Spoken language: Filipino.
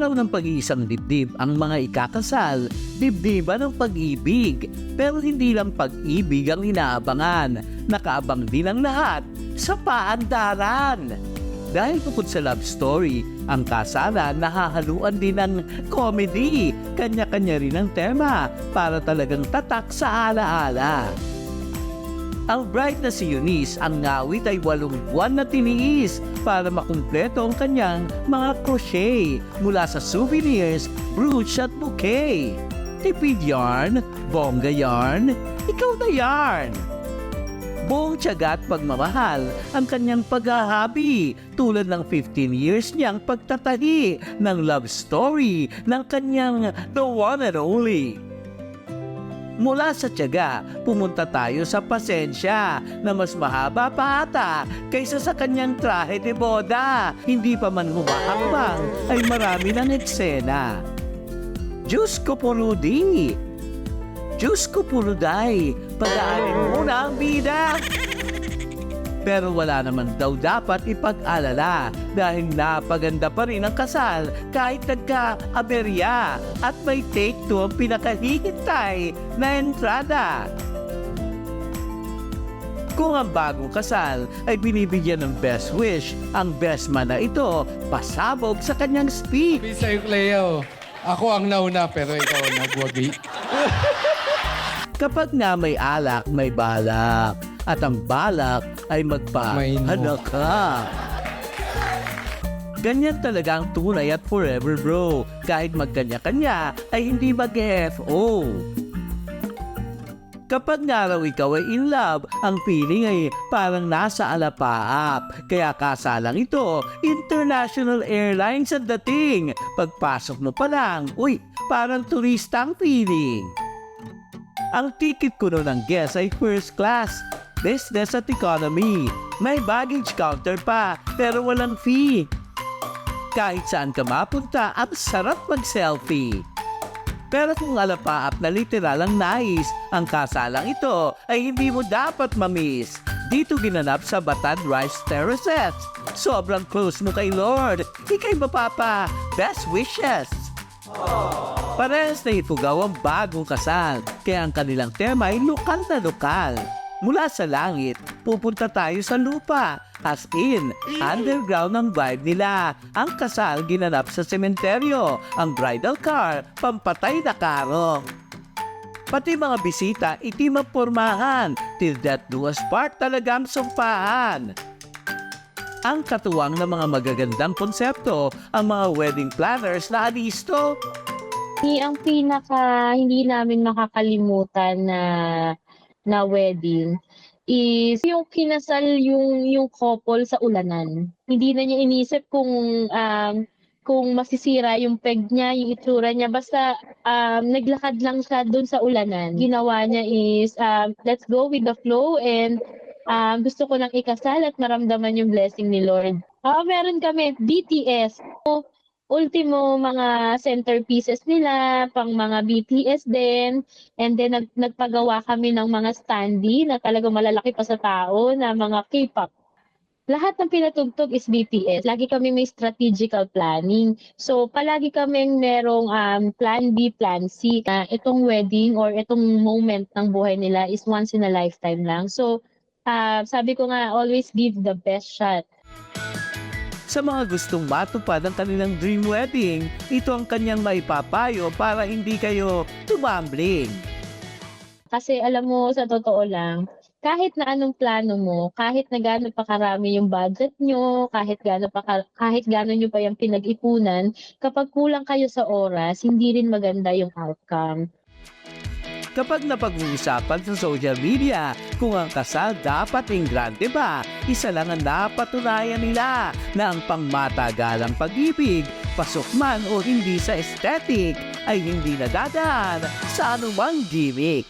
Araw ng pag-iisang dibdib ang mga ikakasal, dibdiban ng pag-ibig. Pero hindi lang pag-ibig ang inaabangan, nakaabang din ang lahat sa paandaran. Dahil bukod sa love story, ang kasalan nahahaluan din ng comedy. Kanya-kanya rin ang tema para talagang tatak sa alaala. Ang bride na si Eunice, ang ngawit ay 8 buwan na tiniis para makumpleto ang kanyang mga crochet mula sa souvenirs, brooch at bouquet. Tipid yarn, bongga yarn, ikaw na yarn. Buong tiyaga at pagmamahal ang kanyang paghahabi tulad ng 15 years niyang pagtatahi ng love story ng kanyang the one and only. Mula sa tiyaga, pumunta tayo sa pasensya na mas mahaba pa ata kaysa sa kanyang trahe de boda. Hindi pa man humahakbang ay marami ng eksena. Diyos ko po Rudy! Diyos ko po Ruday! Pag-aanin muna ang bida! Pero wala naman daw dapat ipag-alala dahil napaganda pa rin ang kasal kahit nagka-aberya at may take 2 ang pinakahihintay na entrada. Kung ang bagong kasal ay binibigyan ng best wish, ang best man na ito pasabog sa kanyang speech. Sabi sa'yo, Cleo, ako ang nauna pero ikaw ang nagwagi. Kapag nga may alak, may balak. At ang balak ay magpahanak ka. Ganyan talaga ang tunay at forever bro. Kahit magkanya-kanya ay hindi mag-FO. Kapag nga raw ikaw ay in love, ang feeling ay parang nasa alapaap. Kaya kasalang ito, International Airlines ang dating. Pagpasok mo pa lang, uy, parang turista ang feeling. Ang ticket ko noon ng guest ay first class, business at economy. May baggage counter pa, pero walang fee. Kahit saan ka mapunta, ang sarap mag-selfie. Pero kung alapaap na literal ang nais, ang kasalang ito ay hindi mo dapat mamiss. Dito ginanap sa Batad Rice Terraces. Sobrang close mo kay Lord. Ika'y mapapa. Best wishes! Parehas na ipugaw ang bagong kasal, kaya ang kanilang tema ay lokal na lokal. Mula sa langit, pupunta tayo sa lupa. As in, underground ang vibe nila. Ang kasal ginanap sa sementeryo, ang bridal car, pampatay na karo. Pati mga bisita, itim ang pormahan, till death do us part talagang sumpahan. Ang katuwang ng mga magagandang konsepto, ang mga wedding planners na alisto. Ang pinaka hindi namin makakalimutan na wedding is yung kinasal yung couple sa ulanan. Hindi na niya inisip kung masisira yung peg niya, yung itsura niya. Basta naglakad lang siya doon sa ulanan. Ginawa niya is let's go with the flow and gusto ko nang ikasal at maramdaman yung blessing ni Lord. Meron kami BTS. Ultimo mga centerpieces nila, pang mga BTS din. And then nagpagawa kami ng mga standee na talagang malalaki pa sa tao na mga K-pop. Lahat ng pinatugtog is BTS. Lagi kami may strategical planning. So palagi kaming merong plan B, plan C. Itong wedding or itong moment ng buhay nila is once in a lifetime lang. So sabi ko nga, always give the best shot. Sa mga gustong matupad ang kanilang dream wedding, ito ang kanyang maipapayo para hindi kayo tumambling. Kasi alam mo, sa totoo lang, kahit na anong plano mo, kahit na gaano pa karami yung budget nyo, kahit gaano nyo pa yung pinag-ipunan, kapag kulang kayo sa oras, hindi rin maganda yung outcome. Kapag napag-uusapan sa social media kung ang kasal dapat ingrande ba, isa lang ang napatunayan nila na ang pangmatagalang pag-ibig, pasok man o hindi sa aesthetic, ay hindi nadadaan sa anumang gimmick.